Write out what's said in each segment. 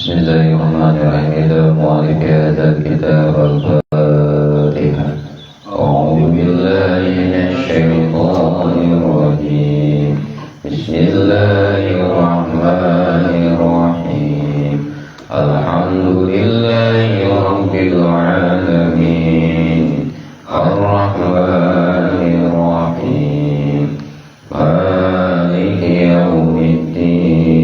Bismillahirrahmanirrahim. Idza qulika hadzal kitab al-Fatihah. A'udzu billahi minasy syaithanir rajim. Bismillahirrahmanirrahim. Alhamdulillahi rabbil alamin. Ar-Rahmanir Rahim. Maliki yaumiddin.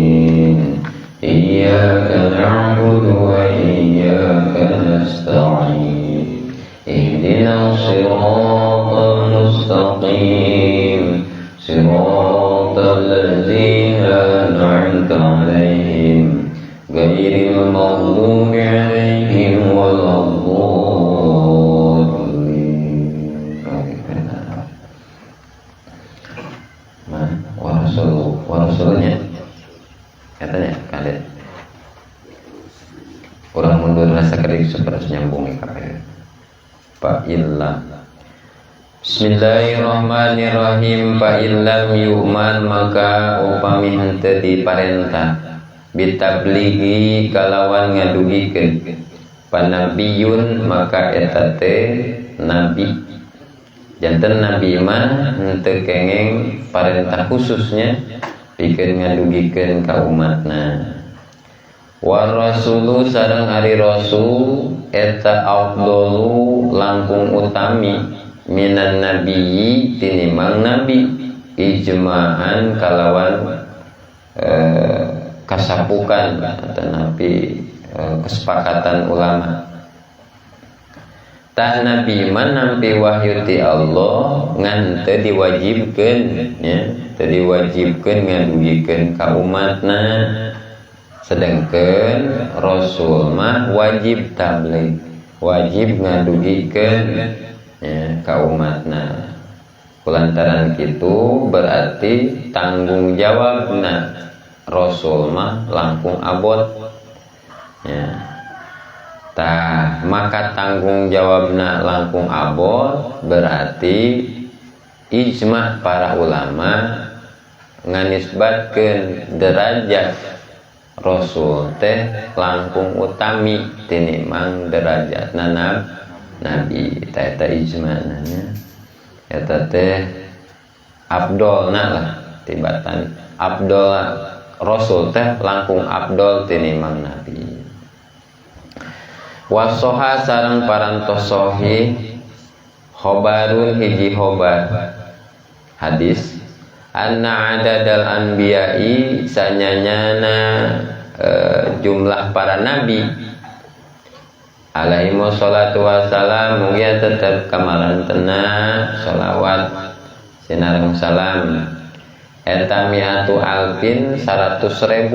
Iyyaka na'budu wa iyyaka nasta'in. Ihdinas siratal mustaqim. Siratal ladzina an'amta 'alaihim ghairil maghdubi 'alaihim waladdallin. Warasulnya katanya kalian orang mundur rasa kedik seperti nyambung kabeh. Pak illam. Bismillahirrahmanirrahim. Fa illam yu'man maka upami henteu diparentah bitablighi kalawan ngadugikeun panabiyun maka eta teh nabi. Janten nabi mah henteu kengeng parentah khususnya pikeun ngadugikeun ka umatna. Wa rasulu sareng ari rasul eta afdalu langkung utami minan nabiyyi tinimbang nabi ijma'an kalawan kasapukan atau nabi kesepakatan ulama. Tah nabi man nampi wahyu ti Allah ngan teu diwajibkeun ya, teu diwajibkeun ngadugikeun ka umatna. Sedangkan rasul mah wajib tabligh, wajib ngadugikeun ya ka umatna. Kulantaran kitu berarti tanggung jawabna rasul mah langkung abot ya. Tah maka tanggung jawabna langkung abot berarti ijma para ulama nganisbatkeun derajat rasul teh langkung utami tinimbang derajatna nabi. Eta ijma nya eta teh abdolna lah, tibatan abdol rasul teh langkung abdol tinimbang nabi. Wasoha sareng parantos sahih khobarun hiji khobar hadis anna adadal anbiya'i sanyanyana jumlah para nabi alaihi wassalatu wassalam mugia tetep kamarantena sholawat sinareng salam eta mi'atu alfin 100.000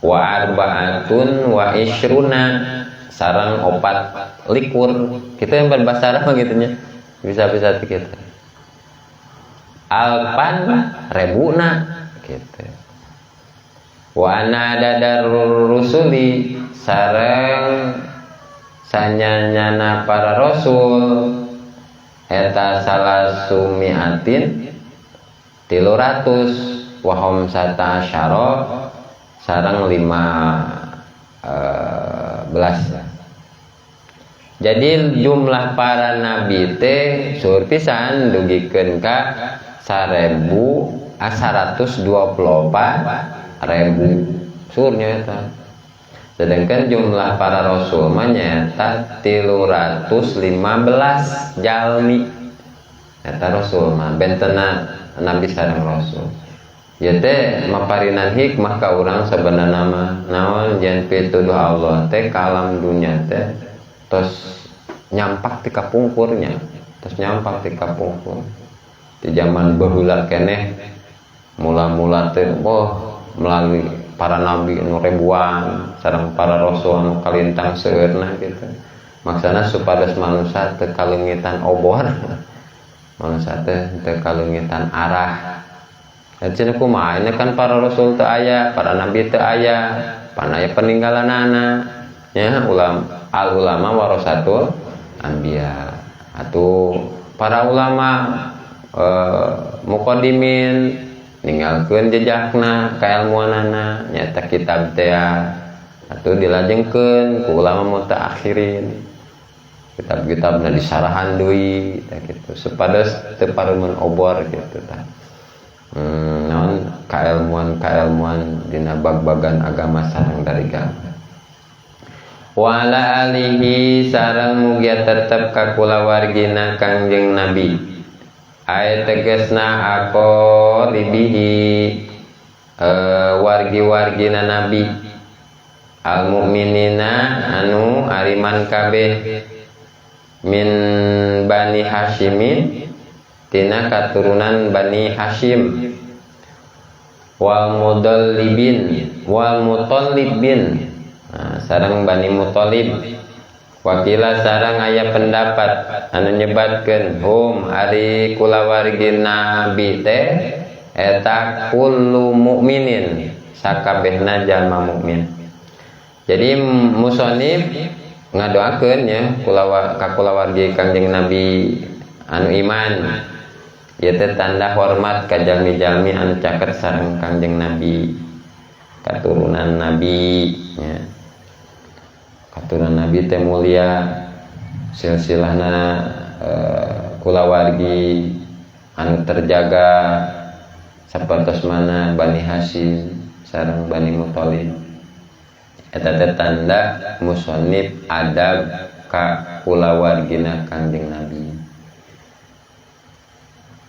wa arba'atun wa ishruna sarang 4 likur. Kita yang berbahasa Arab gitu nya bisa-bisa kita alpan rebuna gitu. Wa ana dadar rusuli sareng sanyanyana para rasul eta salasumiatin 300 wa hum satasyara sareng 15. Jadi jumlah para nabi teh sur pisan dugikeun ka 1.124.000 surnya eta. Sedangkan jumlah para rasul mah nyaeta 315 jalmi. Eta rasul mah bentena nabi sareng rasul. Ya teh maparinan hikmah ka urang sabenerna mah naon jan pituduh Allah teh kalam dunya teh tos nyampak ti kapungkurnya, tos nyampak ti kapungkur. Di zaman baheula keneh mula-mula teh melalui para nabi anu ribuan sareng para rasul anu kalintang seueurna gitu. Maksana supados manusia teu kalengitan obor. Manusia teu kalengitan arah. Cenah kumaha ini kan para rasul teu aya, para nabi teu aya, panaya peninggalanana nya al ulama warasatul anbiya. Atuh para ulama muqaddimin ninggalkeun jejakna kailmuanana nyata kitab teh atau dilajengkeun ku ulama mutaakhirin, kitab-kitabna disarahan deui gitu supados teu paremen obor gitu tah. Naon kailmuan dina bag-bagan agama sareng dari agama. Wa ala alihi sareng mugia tetep ka kulawargina Kangjeng Nabi. Aya tegasna aqoribihi wargi-wargina Nabi. Al mukminina anu ariman kabeh min Bani Hashimin tina katurunan Bani Hashim wal mutallibin sareng Bani Muthalib. Wakila sareng aya pendapat anu nyebatkeun hum ari kulawargi Nabi teh eta kullu mukminin sakabehna jalma mukmin. Jadi musonib ngadoakeun ya kulawargi Kangjeng Nabi anu iman. Ieu teh tanda hormat ka jalmi-jalmi anu caket sareng Kangjeng Nabi, katurunan Nabi ya. Katurunan Nabi teh mulia, silsilahna kulawargi anu terjaga sapertos mana Bani Hashim sareng Bani Muthalib. Eta teh tanda musannif adab ka kulawargina Kangjeng Nabi.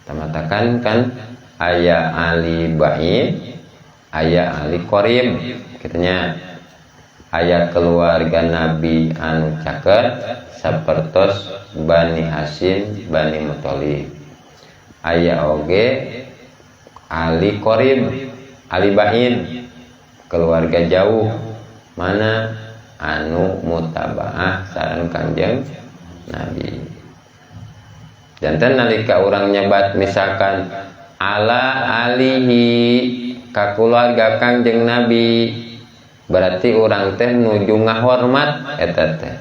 Tamatakan kan aya ali ba'id, aya ali qarib, kitanya aya keluarga Nabi anu caket sapertos Bani Hashim, Bani Muthalib. Aya oge ali qarib, ali ba'id, keluarga jauh mana anu mutabaah sareng Kangjeng Nabi. Janten nalika urang nyebat misalkan ala alihi ka keluarga Kangjeng Nabi, berarti urang teh nuju ngahormat eta teh.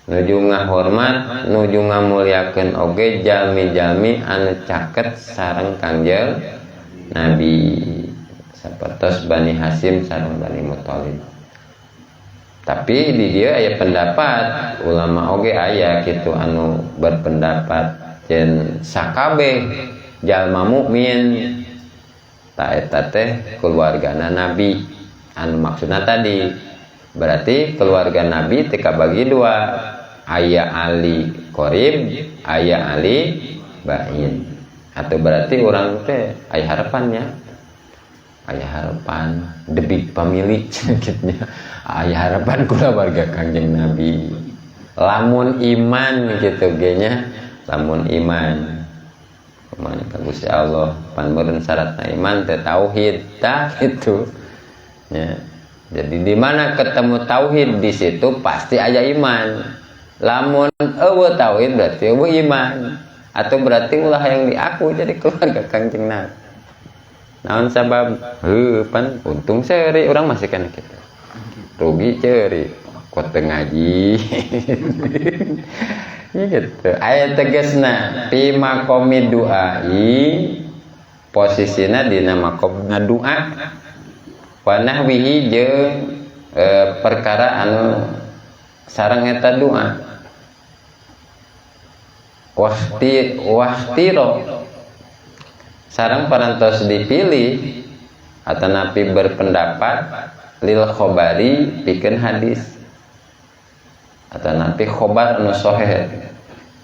Nuju ngahormat, nuju ngamuliakeun oge jalmi-jalmi anu caket sareng Kangjeng Nabi. Sapertos Bani Hashim sareng Bani Muthalib. Tapi di dia aya pendapat ulama oge aya kitu anu berpendapat yen sakabeh jalma mukmin ta eta teh keluargana Nabi. Anu maksudna tadi berarti keluarga Nabi teh kabagi dua, aya ali qarib, aya ali ba'id. Atau berarti orang teh aya harapannya, aya harapan the big family cenah aya harapan kulawarga Kangjeng Nabi. Lamun iman gitu ge nya, lamun iman kumaha ka Gusti Allah pan meureun syaratna iman teh tauhid tah gitu. Ya. Jadi di mana ketemu tauhid di situ pasti aya iman. Lamun eueuh tauhid berarti eueuh iman. Atau berarti ulah yang diaku jadi keluarga Kangjeng Nabi. Naon sabab? Pan untung seuri urang masih kana kitu. Rugi ceuri kuat teu ngaji. Gitu. Aya tegasna fi maqami du'ai, posisina dina maqam ngadoa. Wa nahwihi jeung perkara anu sareng eta doa. Wahtiro sareng parantos dipilih atanapi berpendapat lil khobari pikeun hadis atanapi khobar anu sahih.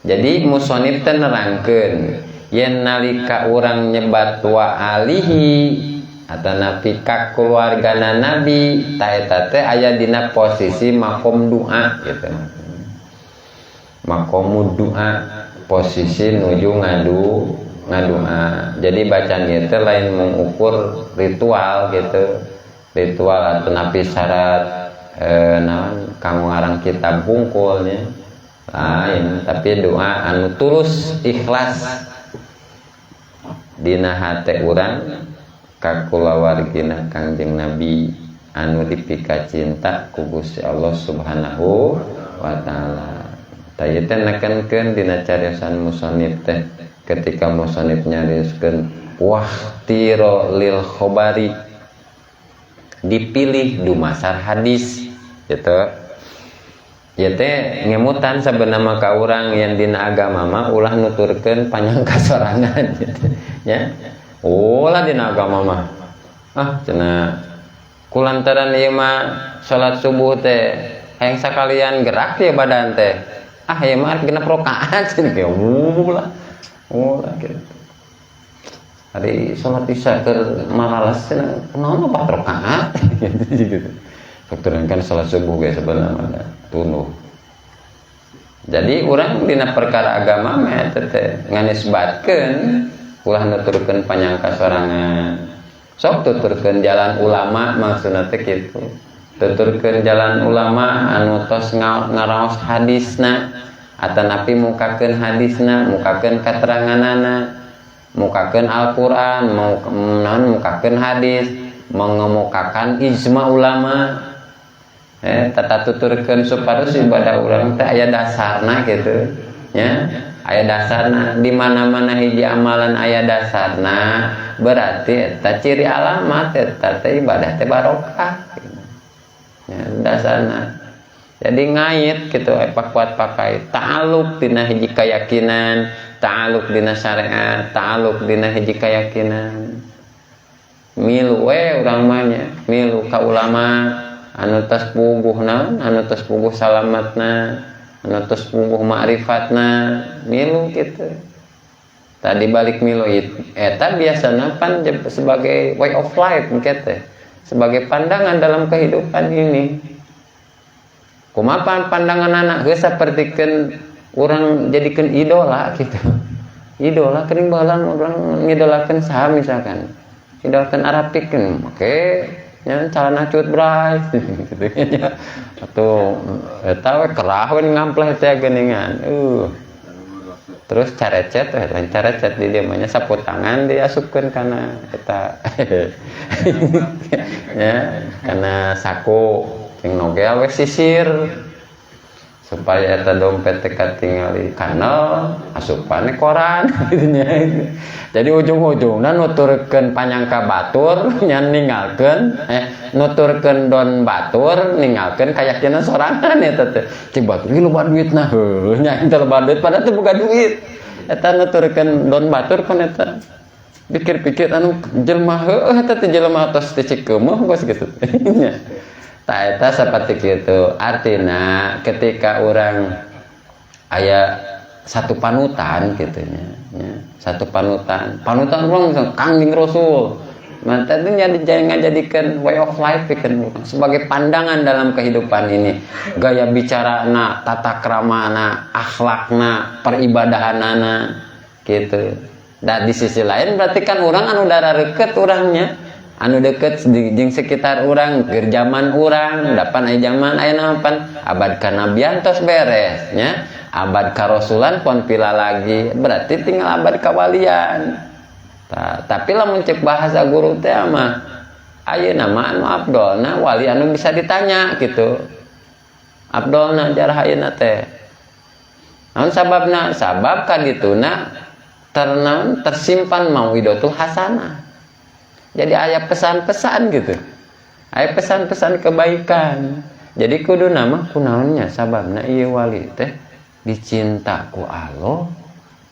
Jadi musannif teh nerangkeun yen nalika urang nyebat wa alihi atanapi ka keluargana Nabi ta eta teh aya dina posisi makom doa gitu. Makom doa posisi nuju ngadoa. Jadi bacaan ieu teh lain mengukur ritual gitu. Ritual atanapi syarat naon kanggo ngarang kitab bungkulnya. Lain, tapi doa anu tulus ikhlas dina hate urang ka kulawargina Kangjeng Nabi anu dipika cinta ku Gusti Allah Subhanahu wa taala. Tah ieu teh nekenkeun dina cariosan musannif teh ketika musannif nyarioskeun wahtiro lil khobari dipilih dumasar hadis gitu. Ya teh ngemutan sebenarnya ka urang yang dina agama mah ulah nuturkeun panyangka sorangan gitu ya. Ulah dina agama mah cenah kulantaran ieu mah salat subuh teh hayang sakalian gerak ya badan teh. Ya mah genep rakaat cenah ge ulah gitu. Hari salat isya keur malalas cenah kunaon 4 rakaat gitu. Fakturkan salat subuh ge sebenarnya tunuh. Jadi urang dina perkara agama mah teh nganisbatkeun ulah nuturkeun panyangka sorangan. Sok tuturkeun jalan ulama maksudna teh kitu. Tuturkeun jalan ulama anu tos ngaraos hadisna atanapi mukakeun hadisna, mukakeun kateranganana, mukakeun Al-Qur'an, mukakeun hadis, mengemukakan ijma ulama. Tata tuturkeun supados ibadah urang teh aya dasarna gitu nya. Aya dasarna di mana-mana hiji amalan aya dasarna berarti eta ciri alamat eta teh ibadah teh barokah ya dasarna. Jadi ngait gitu kuat pakai ta'alluq dina hiji keyakinan, ta'alluq dina syariat, ta'alluq dina hiji keyakinan. Milu urang mah nya milu ka ulama anu tos puguhna, anu tos puguh salamatna, anu tos puguh ma'rifatna, milu gitu. Tadi balik milu eta biasana pan sebagai way of life gitu, sebagai pandangan dalam kehidupan ini. Kumaha pandangan anak geus sapertikeun urang jadikeun idola gitu. Idola keuning baheula urang ngidolakeun saha misalkan. Idolakeun Arapikeun, oke. Ya calana cut bray gitu nya. Atuh eta we kerah we ngampleh teh geuningan. Terus carecet lain carecet di dieu mah nya sapu tangan diasupkeun kana eta. Ya, kana saku jeung nogel we sisir supaya eta dompet teh katingali kanal asupannya koran gitu nya. Jadi ujung-ujungna nuturkeun panyangka batur nya ninggalkeun nuturkeun don batur ninggalkeun kayakinan sorangan eta teh. Cik batur ieu loba duitna heuh nya teh loba duit padahal teh boga duit. Eta nuturkeun don batur kon eta. Pikir-pikir anu jelema heuh eta teh jelema tos teh cik keumeuh geus gitu. Nya. Tah eta saperti kitu. Artina ketika urang aya satu panutan gitu nya. Satu panutan urang Kangjeng Rasul. Mah teh ngajadikeun way of life pikeun sebagai pandangan dalam kehidupan ini. Gaya bicarana, tata kramana, akhlakna, peribadahanana gitu. Dan di sisi lain berarti kan urang anu darareukeut urangnya, anu deket jeung sekitar urang, keur zaman urang, dapan aya zaman aya napan abad kanabian tos beres nya. Abad karasulan pon pila lagi berarti tinggal abad kawalian. Tapi lamun cek bahasa guru teh mah ayeuna mah anu afdolna wali anu bisa ditanya gitu. Afdolna jarah ayeuna teh. Naon sababna? Sabab kadituna tersimpan mauidatul hasanah. Jadi aya pesan-pesan gitu. Aya pesan-pesan kebaikan. Jadi kudu nama kunaonnya sababna ieu wali teh dicinta ku Allah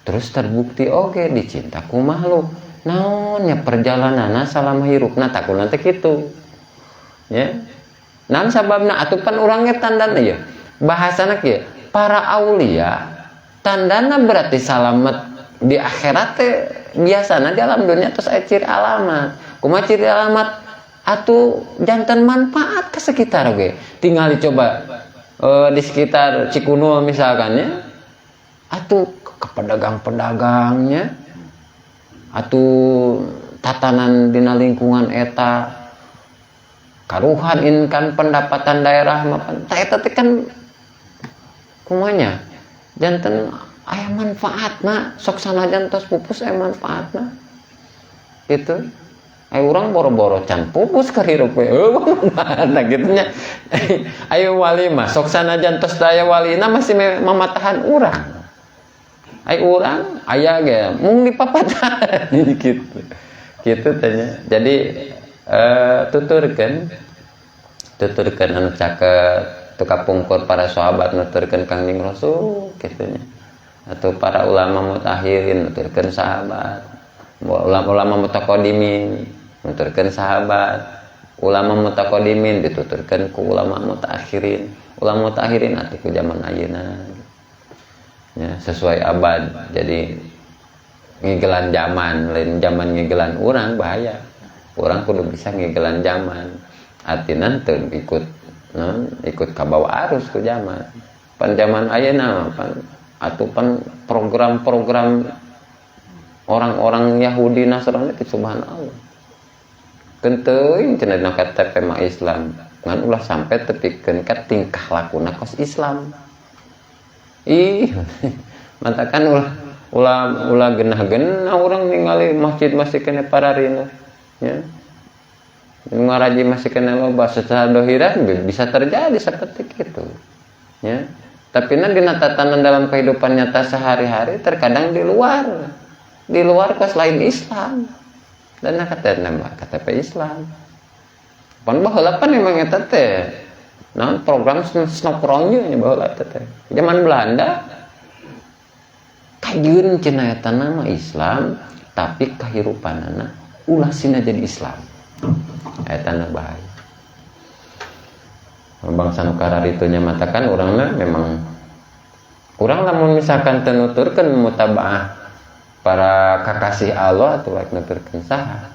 terus terbukti oge dicinta ku makhluk. Naonnya perjalananna salama hirupna takunan teh kitu. Ya. Naon sababna atuh pan urang ge tandana ya. Bahasana kieu, para aulia tandana berarti salamet di akhirat teh biasana di alam dunia terus aya ciri alamat. Kumaha ciri alamat? Atuh janten manfaat ke sekitar oge. Tinggal dicoba di sekitar Cikunul misalkan ya, atuh ke pedagang-pedagangnya, atuh tatanan dina lingkungan eta karuhan inkan pendapatan daerah mapan ta eta teh kan kumanya janten aya manfaatna sok sanajan tos pupus aya manfaatna gitu. Urang boro-boro can pupus ke hirup we mana gitu nya. Ayo wali mah sok sanajan tos daya walina masih mamatahan urang. Urang aya ge mung dipapatahan gitu. Gitu tanya. Jadi tuturkeun anu caket teu kapungkur para sahabat nuturkeun Kangjeng Rasul kitu nya. Atau para ulama mutakhirin nuturkeun sahabat, ulama mutaqaddimin nuturkeun sahabat, ulama mutaqaddimin dituturkeun ku ulama mutakhirin, ulama mutakhirin atuh ku zaman ayeuna ya, sesuai abad. Jadi ngigelan zaman lain zaman ngigelan urang bahaya. Urang kudu bisa ngigelan zaman, artina teu ikut kabawa arus ku zaman. Pan zaman ayeuna pan atuh pan program-program orang-orang Yahudi Nasrani itu subhanallah. Kenteuing cenah dina KTP mah Islam, ngan ulah sampai tepikeun ka tingkah lakuna kos Islam. Ih, mantakan ulah genah-genah urang ningali masjid-masjid kene pararina nya. Ngaraji masih kena loba secara dohiran bisa terjadi seperti itu ya. Tapi dina tatanan dalam kehidupan nyata sehari-hari terkadang di luar kos lain Islam dan nama KTP Islam pan baheula pan emang eta teh naon program snokronnya nya baheula eta teh zaman Belanda kajeun cenah eta nama Islam tapi kahirupanana ulah sina jadi Islam eta na bahaya. Bangsa nu kararitunya matakan urangna memang urang lamun misalkan teu nuturkeun mutabaah para kakasih Allah atuh rek nuturkeun saha.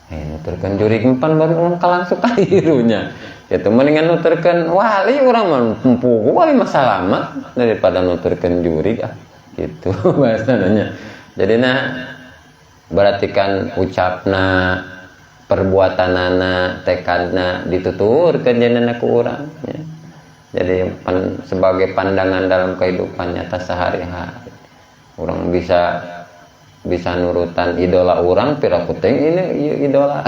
Nuturkeun jurig empan baru kalang suka hirunya. Kitu mendingan nuturkeun wali urang mah empuh wali mah salamat daripada nuturkeun jurig gitu bahasana. Jadina berarti kan ucapna perbuatanana tekadna dituturkeun jenenna ku urang ya. Jadi sebagai pandangan dalam kehidupan nyata sehari-hari urang bisa nurutan idola urang pira kuting ini idola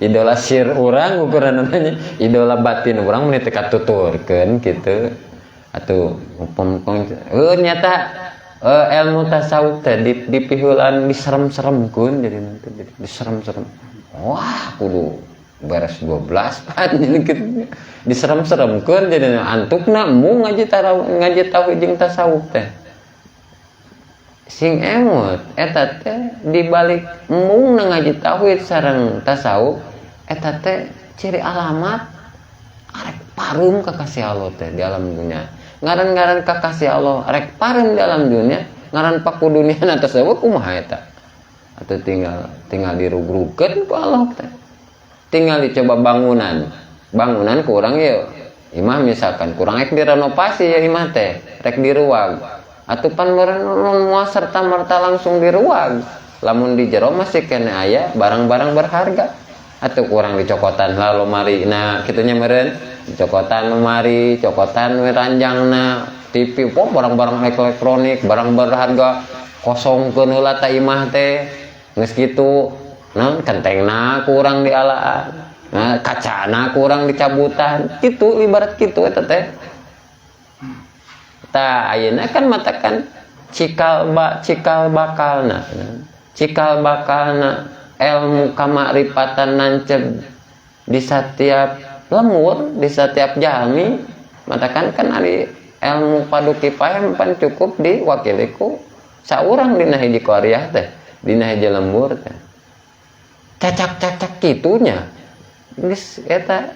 idola sir urang ukuran namanya idola batin urang mun teu katuturkeun kitu atuh nyata ilmu tasawuf teh dipihulan diserem-seremkeun jadi nanti diserem-serem. Wah, kudu beres 12 pan gitu. Diserem-seremkeun jadi antukna mu ngaji tauhid jeung tasawuf teh. Sing emot eta teh dibalik mung ngaji tauhid sareng tasawuf eta teh ciri alamat arek pareum ka kasih Allah teh di alam dunia. Ngaran-ngaran ka kasih Allah arek pareum di alam dunia, ngaran paku dunia na tasawuf kumaha eta? Atau tinggal dirugrugkeun ku Allah teh. Tinggal dicoba bangunan kurang ya imah misalkan kurang rek direnovasi ya imah teh rek diruwag atuh pan moal serta merta langsung diruwag lamun di jero masih kena aya barang-barang berharga atuh kurang dicokotan lalu mari nah kitu nya meureun cokotan lemari cokotan ranjangna TV barang-barang elektronik barang berharga kosongkeun heula ta imah teh geus kitu naon kentengna kurang dialaan nah kacana kurang dicabutan kitu ibarat kitu eta teh tah ayeuna kan matakan cikal bakalna ilmu kamaripatan nanceb di setiap lemur di setiap jalmi matakan kan ari ilmu paduki pahem pan cukup diwakiliku saurang dina hiji qaryah teh dina hiji lembur teh cacak-cacak kitunya geus eta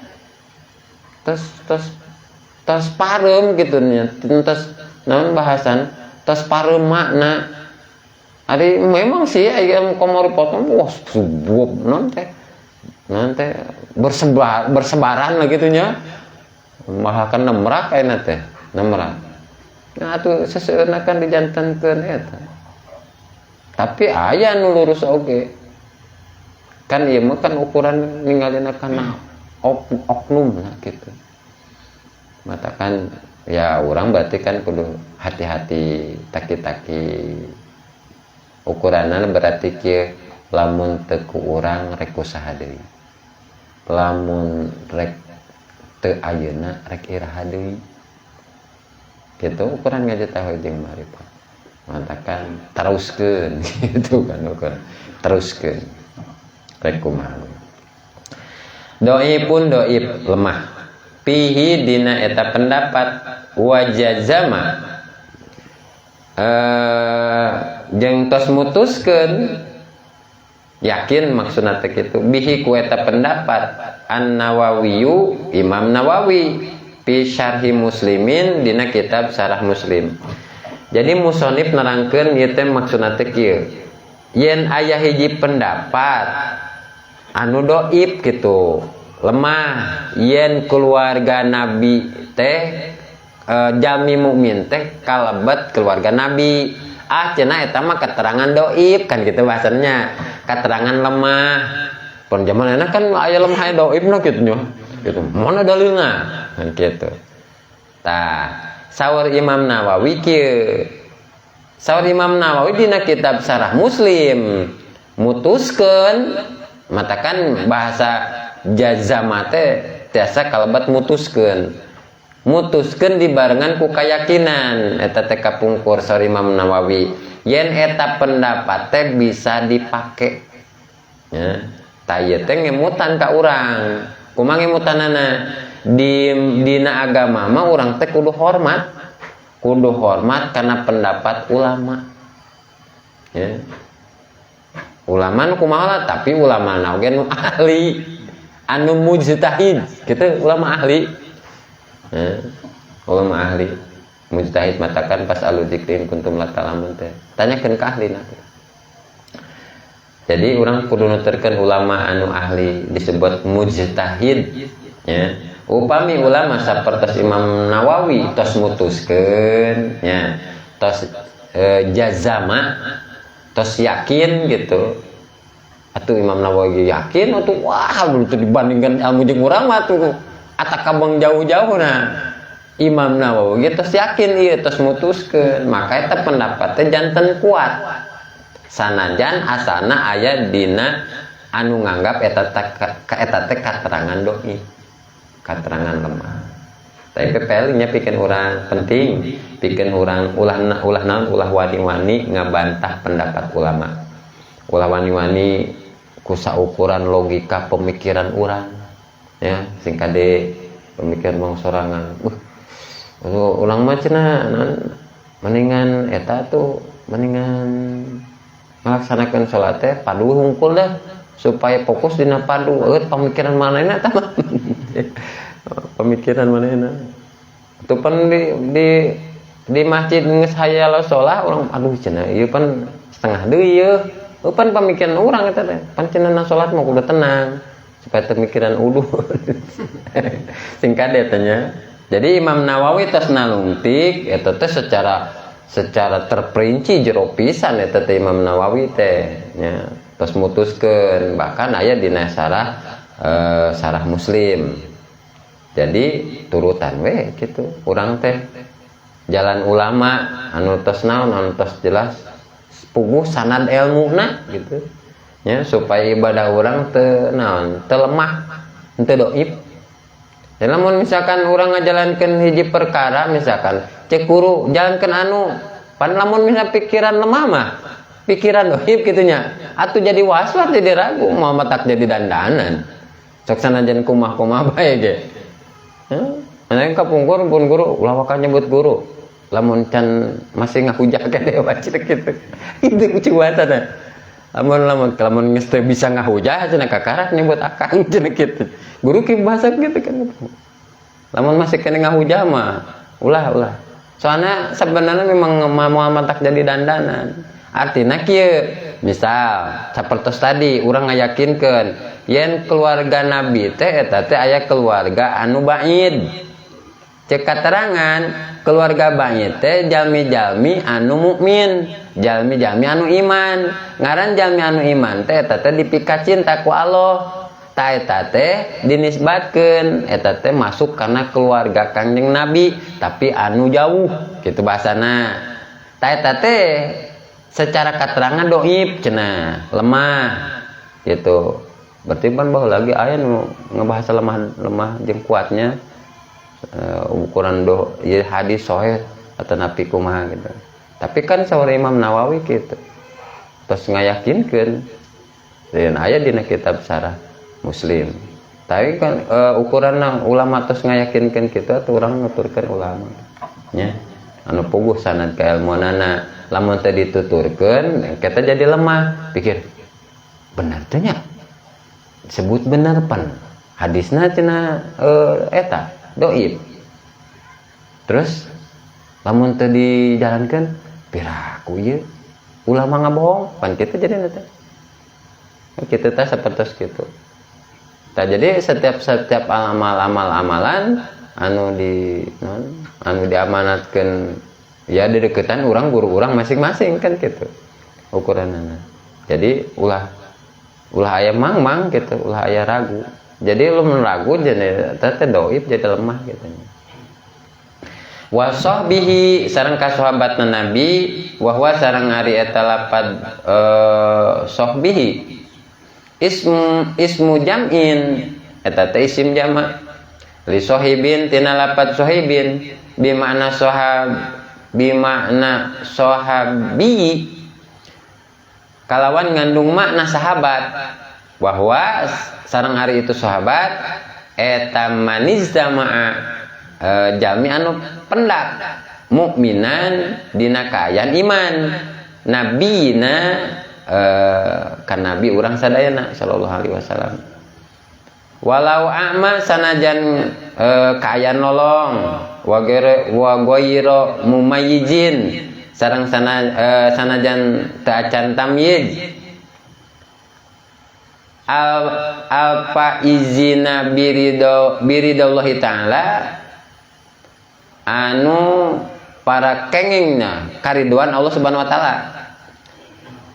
tos pareum kitu nya tos naon bahasan tos pareum makna ari memang sih aya komaripatan wah subuh naon teh bersebaran lah gitunya maha kan nemrak ayeuna teh nemrak nah atuh seseueurna kan dijantankeun eta tapi aya nu lurus oge kan ieu mah kan ukuran ningalina kana oknumna gitu matakan ya urang berarti kan kudu hati-hati taki-taki ukuranna berarti kieu lamun teu ku urang rek usaha deui lamun rek teu ayeuna rek iraha deui kitu ukuran ngaji tauhid jeung ma'rifat matakan teruskeun gitu kan ukuran teruskeun teh kumaha doi pun doi lemah pihi dina eta pendapat wajazama jeung tos mutuskeun yakin maksudna teh kitu bihi ku eta pendapat An-Nawawiyu Imam Nawawi fi syarhi muslimin dina kitab syarah muslim. Jadi musonif nerangkeun ieu teh maksudna teh kieu yen aya hiji pendapat anu doib gitu lemah yen keluarga nabi teh jami mukmin teh kalebet keluarga nabi cenah eta mah keterangan doib kan gitu bahasanya keterangan lemah pun zaman enak kan aya lemah doib na kitu nya gitu mana dalilna kan kitu tah saur Imam Nawawi kieu saur Imam Nawawi dina kitab Syarah Muslim mutuskeun matakan bahasa jazama teh tiasa kalebat mutuskeun dibarengan ku kayakinan eta teh kapungkur saur Imam Nawawi yen eta pendapat teh bisa dipake ya tah ieu teh ngemutan ka urang kumaha ngemutanana dina agama mah urang teh kudu hormat karena pendapat ulama ya ulama nu kumaha lah tapi ulama na oge nu ahli anu mujtahid kitu ulama ahli ulama ahli mujtahid matakan pas alu dzikrin kuntum la ta'lamun teh tanyakeun ka ahlina teh jadi urang kudu nuturkeun ulama anu ahli disebut mujtahid ya upami ulama sapertos Imam Nawawi tos mutuskeun ya tos jazama tos yakin gitu atuh Imam Nawawi yakin atuh wah begitu dibandingkan ilmu jeung urang mah tuh atakabang jauh-jauh nah Imam Nawawi tos yakin ieu tos mutuskeun maka eta pendapat teh janten kuat sanajan asana aya dina anu nganggap eta teh katerangan doi katerangan lemah tapi pepelnya pikeun urang penting pikeun urang ulah naon ulah wani-wani ngabantah pendapat ulama ulah wani-wani ku saukuran logika pemikiran urang ya sing kade pemikiran mong sorangan ulang mah cenah mendingan eta tuh mendingan melaksanakan salat teh padu hungkul dah supaya fokus dina padu pemikiran manehna tah pemikiran manehna tuh pan di masjid geus hayal salat urang aduh cenah ieu pan setengah deui ieu pan pemikiran urang eta teh pan cenah salat mah kudu tenang supaya pemikiran udun singkat tanya jadi Imam Nawawi tos nalungtik eta teh secara terperinci jero pisan eta teh Imam Nawawi teh nya tos mutuskeun bahkan aya dina syarah Muslim jadi turutan we kitu urang teh jalan ulama anu tos naon anu tos jelas puguh sanad ilmuna gitu ya supaya ibadah orang teu naon teu lemah teu doib dan lamun misalkan urang ngajalankeun hiji perkara misalkan cek guru jalankeun anu pan lamun misal pikiran lemah mah pikiran doib kitu nya atuh jadi waswas jadi ragu moal matak jadi dandanan sok sanajan kumaha bae ge aya kapungkur pun guru ulah wakan nyebut guru lamun can masih ngahujah ke dewa kitu itu kuciwata teh lamun geus teu bisa ngahujah cenah kakarak nyebut akang cenah kitu guru ki bahasa kitu kan lamun masih kena ngahujah mah ulah soalnya sebenarnya memang moal matak jadi dandanan artina kieu misal sapertos tadi urang ngayakinkeun yen keluarga nabi teh eta teh aya keluarga anu ba'id cek katerangan keluarga ba'id teh jalmi-jalmi anu mukmin jalmi-jalmi anu iman ngaran jalmi anu iman teh eta teh dipika cinta ku Allah ta eta teh dinisbatkeun eta teh masuk kana keluarga Kangjeng Nabi tapi anu jauh kitu bahasana ta eta teh secara keterangan doib cenah lemah gitu berarti pan baheula lagi aya nu ngebahas lemah jeung kuatnya ukuran ieu hadis sahih atau napi kumaha gitu tapi kan saur Imam Nawawi gitu terus ngayakinkeun dan aya dina kitab Syarah Muslim. Tapi kan ukuran ulama tos ngayakinkeun kitu atuh urang nuturkeun ulama nya anu puguh sanad ka ilmunana. Lamun teu dituturkeun kita jadi lemah. Pikir bener teh nya sebut bener pan hadisna cenah eta doib. Terus lamun teu dijalankeun piraku ieu ulama ngabohong pan kitu jadi teh. Kitu teh sapertos kitu. Tah jadi setiap amalan anu diamanatkeun ya di deketan urang guru urang masing-masing kan gitu ukuranana. Jadi ulah aya mang gitu, ulah aya ragu. Jadi lu ragu jadi teh doib jadi lemah gitu. Wa sahbihi sareng ka sahabatna Nabi wa huwa sareng ari eta lapad sahbihi ismu jam'in eta teh isim jama' li sahibin tina lapad sahibin bi makna sahabi kalawan ngandung makna sahabat bahwa sareng hari itu sahabat eta maniz jama'a jami anu pendak mukminan dina kaayaan iman nabina kan nabi urang sadayana sallallahu alaihi wasallam walau a'ma sanajan kaayaan nolong wa ghairu mumayyizin sareng sanajan teu acan tamyiz alfa izina biridallahi ta'ala anu para kengingna kariduan Allah Subhanahu wa taala.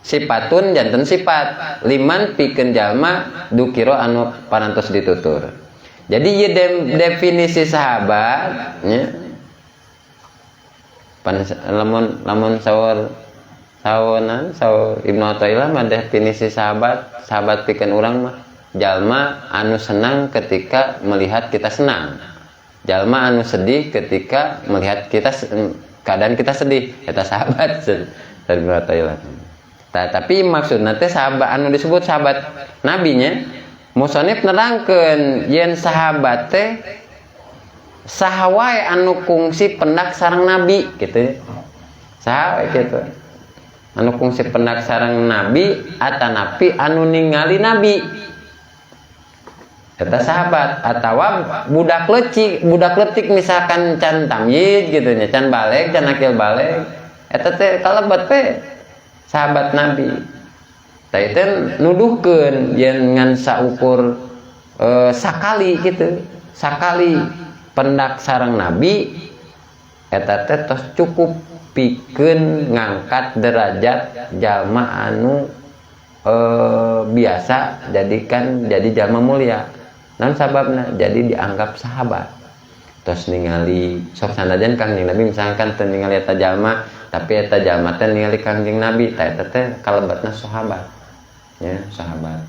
Sifatun janten sifat liman pikeun jalma dukiro anu parantos ditutur. Jadi ieu definisi sahabat nya lamun saur Ibnu Athaillah mah definisi sahabat pikeun urang mah jalma anu senang ketika melihat kita senang. Jalma anu sedih ketika melihat kita keadaan kita sedih. Eta sahabat dari Ibnu Athaillah. Tapi maksudna teh sahabat anu disebut sahabat nabinya musannif nerangkeun yen sahabat teh saha wae anu kungsi pendak sareng nabi gitu. Saha gitu. Anu kungsi pendak sareng nabi atanapi anu ningali nabi. Eta sahabat atawa budak leutik misalkan can tamyiz gitu nya, can baleg, can akil baleg. Eta teh kalebet teh sahabat Nabi. Tah itu nuduhkeun yen ngan saukur sakali gitu. Sakali pendak sareng Nabi eta teh tos cukup pikeun ngangkat derajat jalma anu biasa jadi jalma mulia. Naon sababna? Jadi dianggap sahabat. Tos ningali sok sanajan Kangjeng Nabi misalkan teu ningali eta jalma tapi eta jalma teh ningali Kangjeng Nabi, tah eta teh kalebatna sahabat. Ya, sahabat.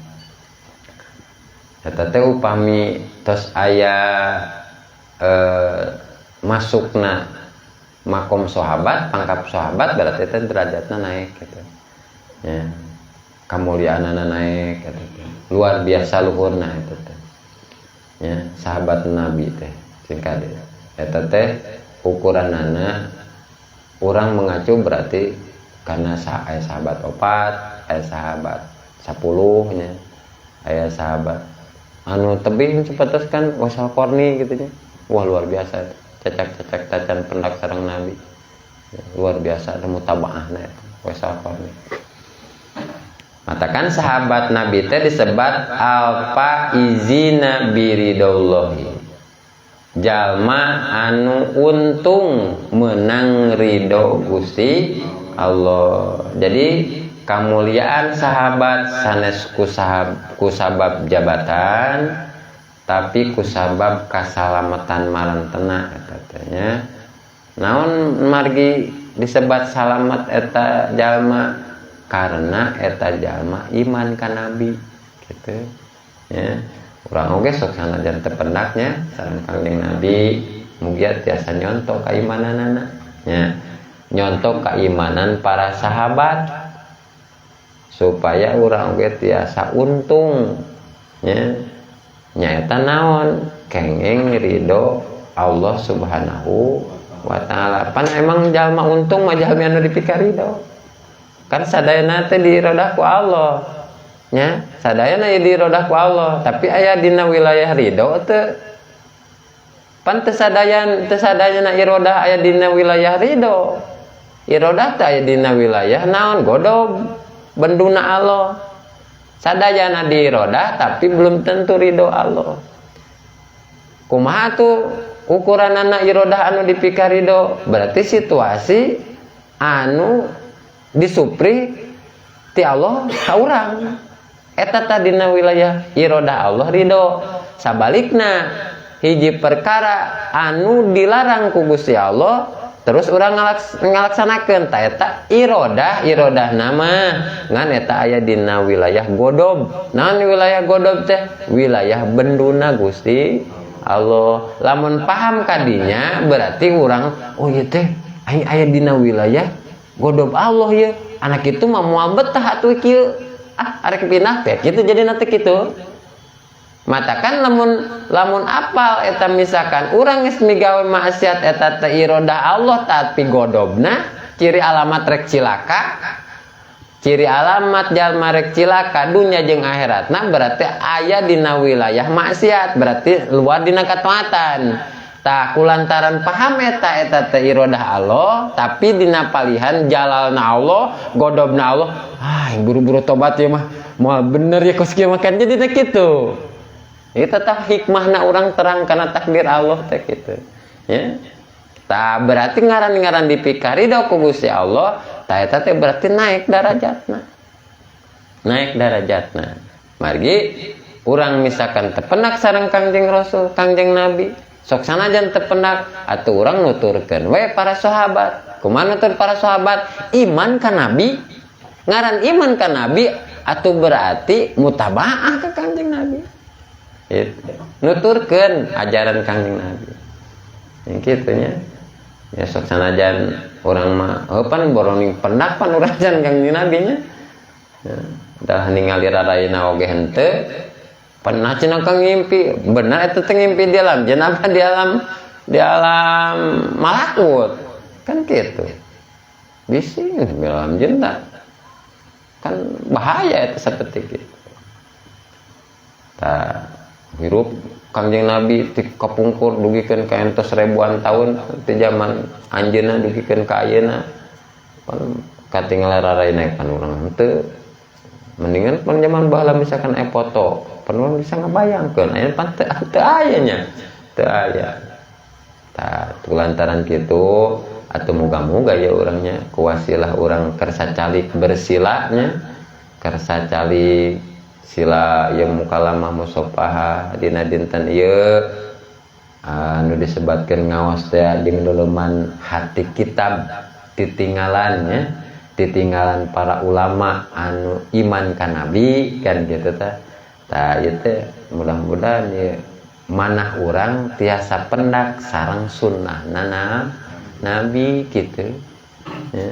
Eta teh upami tos aya masukna makom sahabat, pangkat sahabat berarti teh derajatna naik gitu. Ya. Kamuliaanna naik gitu. Luar biasa luhurna eta teh. Ya, sahabat Nabi teh singkat eta teh ukuranana urang mengacu berarti karena aya sahabat 4, aya sahabat 10 nya, aya sahabat anu tebing sepetes kan wasal korni gitu nya. Wah luar biasa cacak-cacak tacan pendak sareng Nabi. Ya, luar biasa ada mutabaahna eta wasal korni. Matakan sahabat Nabi teh disebat alfa izina biridallahi. Jalma anu untung menang ridho Gusti Allah. Jadi kemuliaan sahabat sanes ku sabab jabatan tapi ku sabab kasalamatan marantena katanya. Naon margi disebat salamat eta jalma karena eta jalma iman ka Nabi gitu ya. Urang oge sok sanajan teu pendaknya sareng Kangjeng Nabi mugia tiasa nyontok keimananana nya. Nyontok keimanan para sahabat supaya urang ge tiasa untung nya nyaeta naon kenging ridho Allah Subhanahu wa ta'ala. Pan emang jalma untung mah jalma anu dipikaridho kan sadayana teh dirodah ku Allah nya sadayana dirodah ku Allah tapi aya dina wilayah ridho teu pan teu sadayana irodah aya dina wilayah ridho irodah teh aya dina wilayah naon godob benduna Allah sadayana dirodah tapi belum tentu ridho Allah. Kumaha tuh ukuran anak irodah anu dipikarido berarti situasi anu disupri ti Allah ka urang eta tah dina wilayah irodah Allah ridho. Sabalikna hiji perkara anu dilarang ku Gusti Allah terus urang ngalaksanakeun tah eta irodah nama ngan eta aya dina wilayah godob. Naon wilayah godob teh wilayah benduna Gusti Allah. Lamun paham kadinya berarti urang oh ieu teh aya dina wilayah godob Allah ya. Anak itu mah moal betah atuh kieu. Arek pindah teh kitu jadi nanti kitu. Matakan lamun apal eta misalkan urang geus migawe maksiat eta teh irodah Allah tapi godobna ciri alamat rek cilaka. Ciri alamat jalma rek cilaka dunya jeung akhiratna berarti aya dina wilayah maksiat berarti luar dina kataatan. Tah kulantaran paham eta teh irodah Allah tapi dina palihan jalalna Allah godobna Allah buru-buru tobat ya mah moal bener ya kos kieu makan jadi teh kitu. Itu tah hikmahna urang terang kana takdir Allah teh kitu ya. Tah berarti ngaran-ngaran dipikarido ku Gusti Allah tah eta teh berarti naik darajatna. Margi urang misalkan tepenak sareng Kangjeng Rasul, Kangjeng Nabi, sok sanajan tepenak atuh urang nuturkeun we para sahabat. Kumaha nutur para sahabat? Iman ka Nabi. Ngaran iman ka Nabi atuh berarti mutabaah ka Kangjeng Nabi. Itu nuturkeun ajaran Kangjeng Nabi. Yang kitu nya. Ya sok sanajan urang mah heupan boroning pendak pan urang jan Kangjeng Nabi nya. Dah ningali rarayna oge henteu pernah cenah kang ngimpi bener eta teh ngimpi di alam jenapa di alam malakut kan kitu bisi di alam jenna kan bahaya eta saperti kitu. Tah hirup Kangjeng Nabi ti kapungkur dugikeun ka entos ribuan tahun ti zaman anjeunna dugikeun ka ayeuna pan katinggal rarayna kan urang henteu. Mendingan pan zaman baheula misalkan foto pan urang bisa ngabayangkeun aya pan teu aya nya teu aya. Tah lantaran kitu atuh muga-muga ya urangnya kuasilah urang kersa calik bersilanya kersa calik sila yang mukalamah musafahah dina dinten ieu anu disebatkeun ngaos teh di doloman hati kitab titinggalan para ulama anu iman ka Nabi kan gitu tah. Tah ieu teh mudah-mudahan ieu manah urang tiasa pendak sareng sunnahna Nabi gitu ya.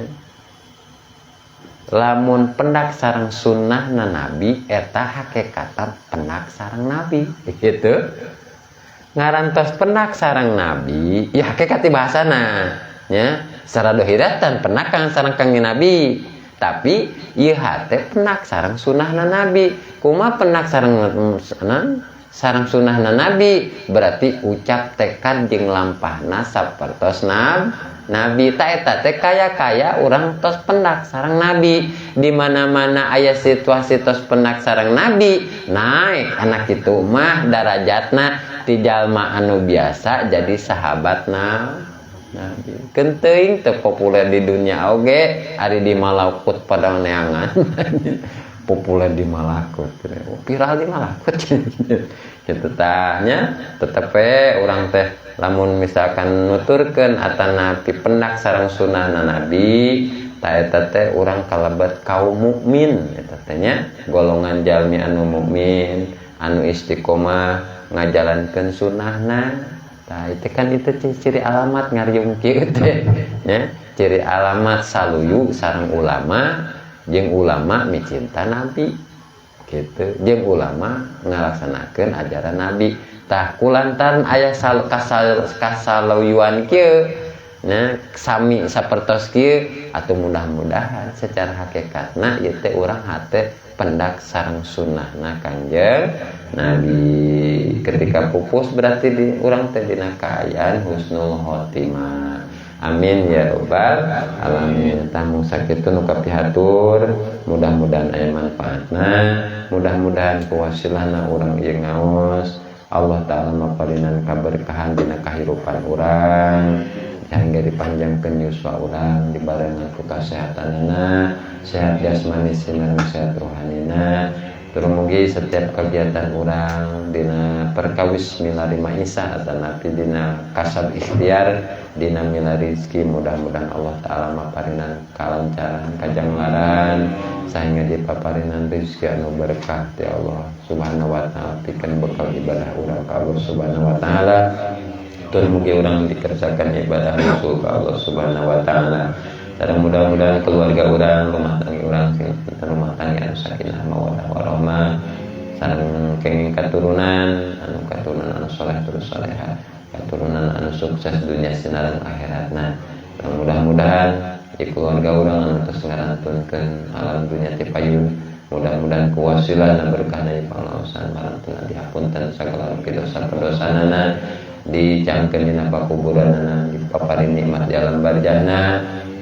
Lamun pendak sareng sunnahna Nabi eta hakikatan pendak sareng Nabi gitu. Ngarantos pendak sareng Nabi ya hakikati bahasana nya secara dohiratan pendak sareng Kangjeng Nabi tapi ieu hate pendak sareng sunnahna Nabi. Kumaha pendak sareng sunnahna Nabi berarti ucap tekad jeung lampahna sapertos Nabi ta eta teh kaya urang tos pendak sareng Nabi. Di mana-mana aya situasi tos pendak sareng Nabi naik anak kitu mah darajatna ti jalma anu biasa jadi sahabat Nabi. Kenteuing teu populer di dunia oge ari di Malakut pada neangan. Populer di Malakut. Viral di Malakut. Kitu tah nya tetep urang teh lamun misalkan nuturkeun atana pi pendak sareng sunnahna Nabi ta eta teh urang kalebet kaum mukmin eta teh nya golongan jalmi anu mukmin anu istiqomah ngajalankeun sunnahna. Tah itu kan itu ciri alamat ngariung kieu teh nya ciri alamat saluyu sareng ulama jeung ulama micinta nabi gitu, jeung ulama ngalaksanakeun ajaran nabi. Tah kulantaran aya kasaluyuan kieu nah sami sapertos kieu atuh mudah-mudahan secara hakikatna ieu teh urang hate pendak sareng sunnahna Kanjeng Nabi. Ketika pupus berarti di urang teh dina kaayaan husnul khotimah. Amin ya rabbal alamin. Tamu sakitu nu kapihatur mudah-mudahan aya manfaatna, mudah-mudahan kuwasilahna urang ieu ngaos Allah Ta'ala maparinan kaberkahan dina kahirupan urang, sehingga dipanjangkeun yuswa urang, dibarengan ku kasehatanana, sehat jasmani sareng sehat rohanina. Turumugi setiap kegiatan urang dina perkawis milari maisah atau napi dina kasab ikhtiar dina milari rezeki, mudah-mudahan Allah Ta'ala maparinan kalancaran kajanglaran sehingga dipaparinan rezeki anu berkah ti Allah Subhanahu wa Ta'ala pikeun bekal ibadah urang ka Allah Subhanahu wa Ta'ala. Turumugi urang dikerjakan ibadah usul ka Allah Subhanahu wa Ta'ala. Dan mudah-mudahan keluarga urang, rumah tangga urang sing rumah tangga anu sakinah mawaddah warahmah, sareng kenging katurunan anu saleh terus salehah, katurunan anu sukses dunia sinareng akhiratna. Dan mudah-mudahan di keluarga urang anu tos ngarantunkeun alam dunia ti payun, mudah-mudahan kuwasilah dan berkahna pangaosan marantuna dihapunten sagala dosa-dosanana, dicangkeun dina pakuburanana, dipaparin nikmat di alam barzahna,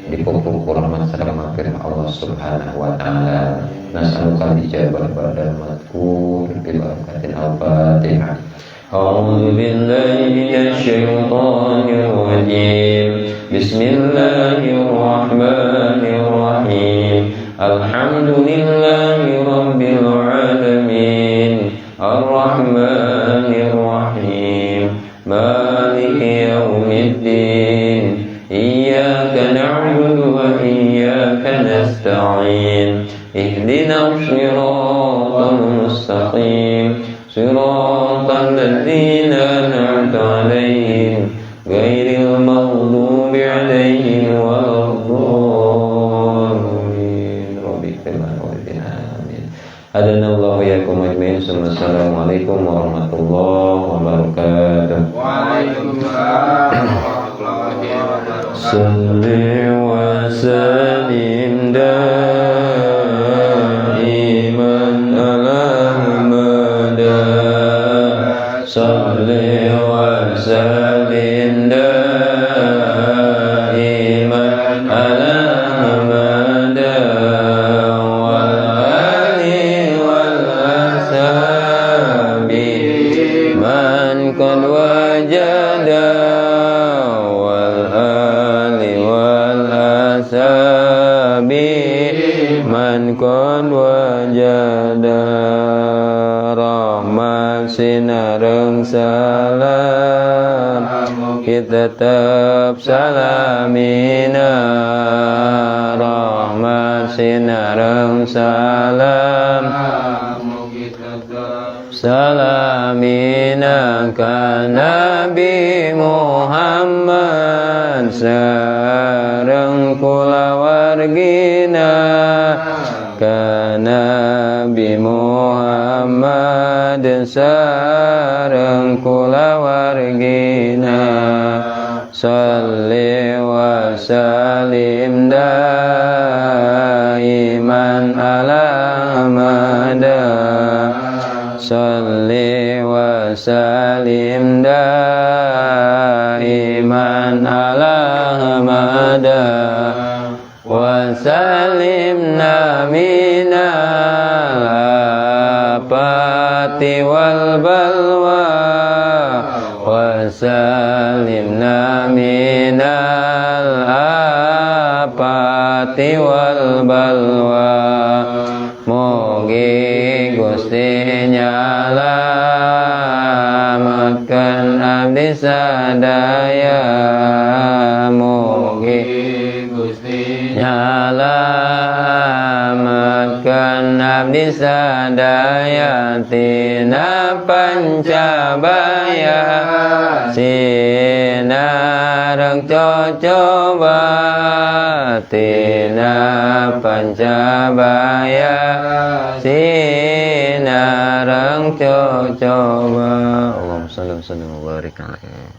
dipupuk rahmat serta maghfirah Allah Subhanahu wa Ta'ala. Nas'aluka dijabah badal madkur bi barakatil al-Fatihah. A'udzu billahi minasy syaithanir rajim. Bismillahirrahmanirrahim. Alhamdulillahi rabbil alamin. Ar-Rahmanir Rahim. Maliki yaumiddin. Iyyaka na'budu wa iyyaka nasta'in. Ihdinas siratal mustaqim. Siratal ladzina an'amta 'alaihim ghairil maghdubi 'alaihim waladdallin. Rabbikal amin. Hadanallahu iyyakum ajmain. Assalamualaikum warahmatullahi wabarakatuh. Waalaikumsalam warahmatullahi wabarakatuh. Salli wa sallim daiman ala Muhammad. Salli wa sallim daiman ala Muhammad wal ali wal ashabi man qad wajada man kon wajada rahmat sinareng salam kita tetap salamina rahmat sinareng salam salamina ka Nabi Muhammad sareng kulawargina ka Nabi Muhammad sareng kulawargina. Salli wa sallim daiman ala Muhammad. Salli wa sallim daiman ala Muhammad wa sallimna minal afati wal balwa wa sallimna minal afati wal balwa. Mugi Gusti nyalametkeun abdi sadaya. Mugi Gusti nyalametkeun abdi sadaya tina pancabaya sinareng cocoba atina pancabaya sinarang coba. Allahumma shalli wa sallim wa barik alaihi.